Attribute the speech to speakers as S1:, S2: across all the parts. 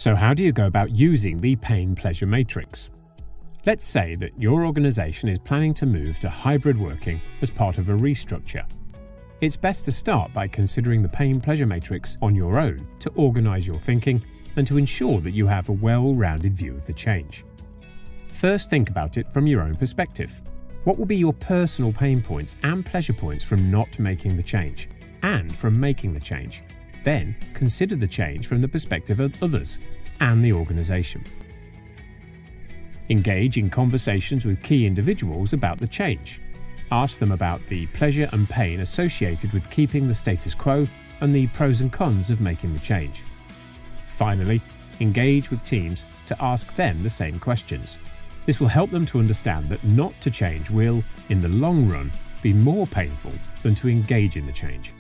S1: So how do you go about using the pain-pleasure matrix? Let's say that your organization is planning to move to hybrid working as part of a restructure. It's best to start by considering the pain-pleasure matrix on your own to organize your thinking and to ensure that you have a well-rounded view of the change. First, think about it from your own perspective. What will be your personal pain points and pleasure points from not making the change and from making the change? Then, consider the change from the perspective of others and the organization. Engage in conversations with key individuals about the change. Ask them about the pleasure and pain associated with keeping the status quo and the pros and cons of making the change. Finally, engage with teams to ask them the same questions. This will help them to understand that not to change will, in the long run, be more painful than to engage in the change.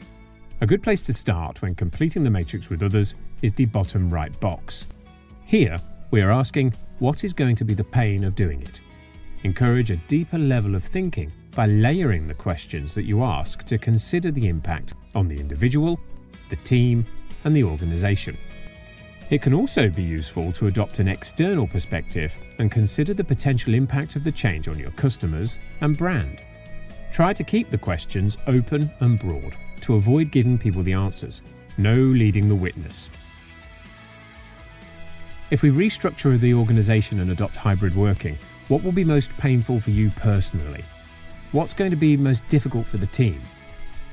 S1: A good place to start when completing the matrix with others is the bottom right box. Here, we are asking, what is going to be the pain of doing it? Encourage a deeper level of thinking by layering the questions that you ask to consider the impact on the individual, the team, and the organization. It can also be useful to adopt an external perspective and consider the potential impact of the change on your customers and brand. Try to keep the questions open and broad to avoid giving people the answers. No leading the witness. If we restructure the organization and adopt hybrid working, what will be most painful for you personally? What's going to be most difficult for the team?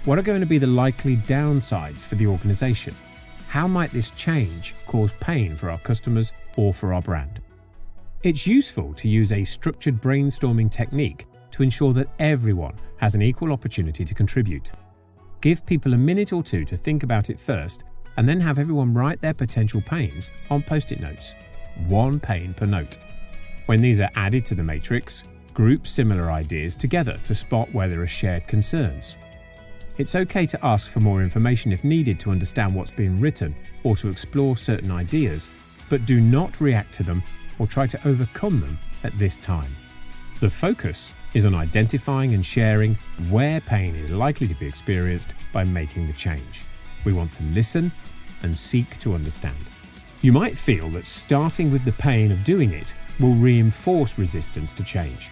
S1: What are going to be the likely downsides for the organization? How might this change cause pain for our customers or for our brand? It's useful to use a structured brainstorming technique to ensure that everyone has an equal opportunity to contribute. Give people a minute or two to think about it first, and then have everyone write their potential pains on post-it notes. 1 pain per note. When these are added to the matrix, group similar ideas together to spot where there are shared concerns. It's okay to ask for more information if needed to understand what's being written or to explore certain ideas, but do not react to them or try to overcome them at this time. The focus is on identifying and sharing where pain is likely to be experienced by making the change. We want to listen and seek to understand. You might feel that starting with the pain of doing it will reinforce resistance to change,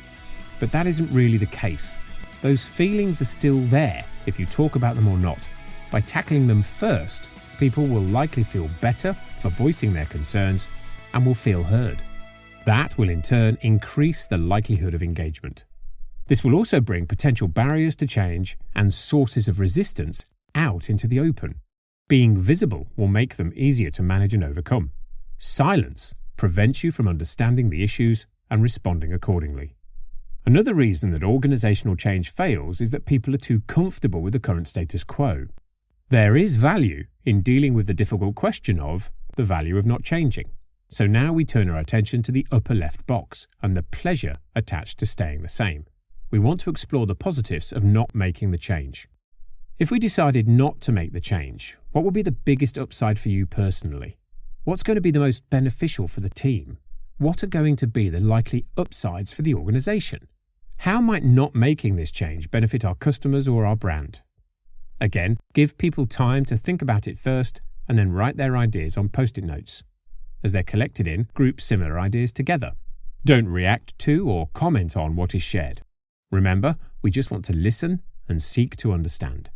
S1: but that isn't really the case. Those feelings are still there if you talk about them or not. By tackling them first, people will likely feel better for voicing their concerns and will feel heard. That will in turn increase the likelihood of engagement. This will also bring potential barriers to change and sources of resistance out into the open. Being visible will make them easier to manage and overcome. Silence prevents you from understanding the issues and responding accordingly. Another reason that organizational change fails is that people are too comfortable with the current status quo. There is value in dealing with the difficult question of the value of not changing. So now we turn our attention to the upper left box and the pleasure attached to staying the same. We want to explore the positives of not making the change. If we decided not to make the change, what would be the biggest upside for you personally? What's going to be the most beneficial for the team? What are going to be the likely upsides for the organization? How might not making this change benefit our customers or our brand? Again, give people time to think about it first and then write their ideas on post-it notes. As they're collected in, group similar ideas together. Don't react to or comment on what is shared. Remember, we just want to listen and seek to understand.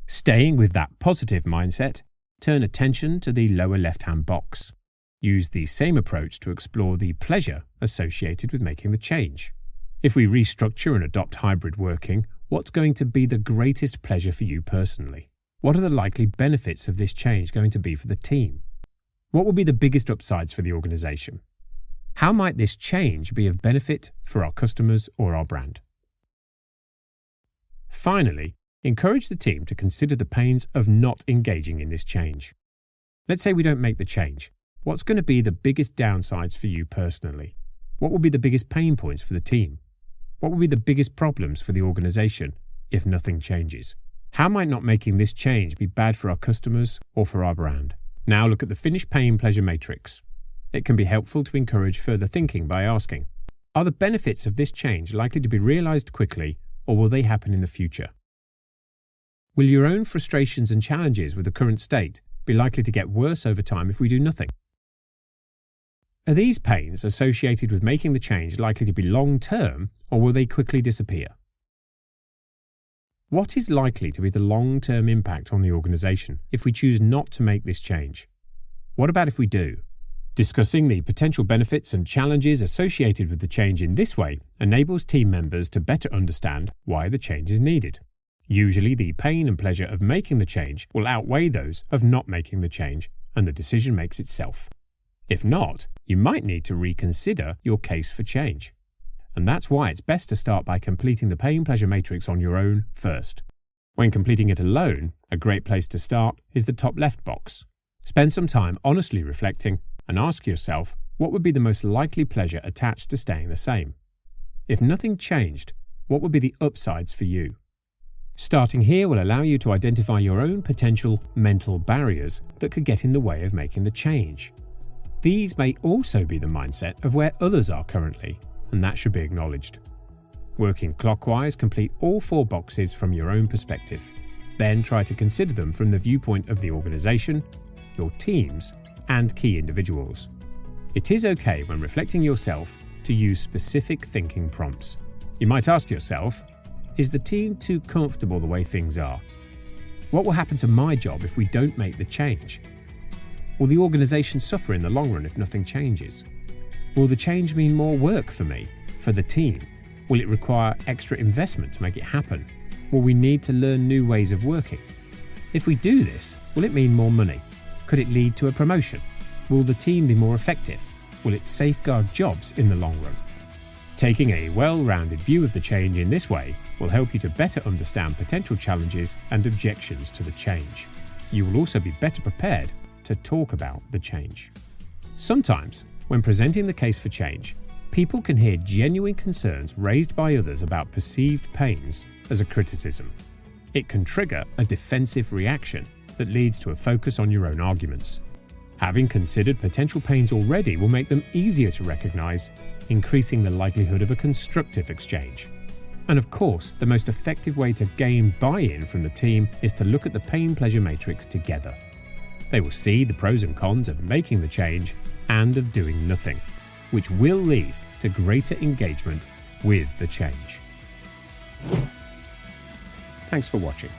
S1: Staying with that positive mindset, turn attention to the lower left-hand box. Use the same approach to explore the pleasure associated with making the change. If we restructure and adopt hybrid working, what's going to be the greatest pleasure for you personally? What are the likely benefits of this change going to be for the team? What will be the biggest upsides for the organization? How might this change be of benefit for our customers or our brand? Finally, encourage the team to consider the pains of not engaging in this change. Let's say we don't make the change. What's going to be the biggest downsides for you personally? What will be the biggest pain points for the team? What will be the biggest problems for the organization if nothing changes? How might not making this change be bad for our customers or for our brand? Now look at the finished pain-pleasure matrix. It can be helpful to encourage further thinking by asking, are the benefits of this change likely to be realized quickly, or will they happen in the future? Will your own frustrations and challenges with the current state be likely to get worse over time if we do nothing? Are these pains associated with making the change likely to be long-term, or will they quickly disappear? What is likely to be the long-term impact on the organisation if we choose not to make this change? What about if we do? Discussing the potential benefits and challenges associated with the change in this way enables team members to better understand why the change is needed. Usually, the pain and pleasure of making the change will outweigh those of not making the change, and the decision makes itself. If not, you might need to reconsider your case for change. And that's why it's best to start by completing the pain-pleasure matrix on your own first. When completing it alone, a great place to start is the top left box. Spend some time honestly reflecting and ask yourself what would be the most likely pleasure attached to staying the same. If nothing changed, what would be the upsides for you? Starting here will allow you to identify your own potential mental barriers that could get in the way of making the change. These may also be the mindset of where others are currently, and that should be acknowledged. Working clockwise, complete all 4 boxes from your own perspective. Then try to consider them from the viewpoint of the organisation, your teams, and key individuals. It is okay when reflecting yourself to use specific thinking prompts. You might ask yourself, is the team too comfortable the way things are? What will happen to my job if we don't make the change? Will the organisation suffer in the long run if nothing changes? Will the change mean more work for me, for the team? Will it require extra investment to make it happen? Will we need to learn new ways of working? If we do this, will it mean more money? Could it lead to a promotion? Will the team be more effective? Will it safeguard jobs in the long run? Taking a well-rounded view of the change in this way will help you to better understand potential challenges and objections to the change. You will also be better prepared to talk about the change. Sometimes, when presenting the case for change, people can hear genuine concerns raised by others about perceived pains as a criticism. It can trigger a defensive reaction that leads to a focus on your own arguments. Having considered potential pains already will make them easier to recognize, increasing the likelihood of a constructive exchange. And of course, the most effective way to gain buy-in from the team is to look at the pain-pleasure matrix together. They will see the pros and cons of making the change and of doing nothing, which will lead to greater engagement with the change. Thanks for watching.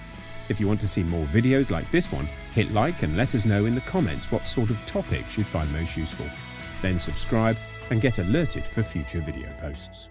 S1: If you want to see more videos like this one, hit like and let us know in the comments what sort of topics you'd find most useful. Then subscribe and get alerted for future video posts.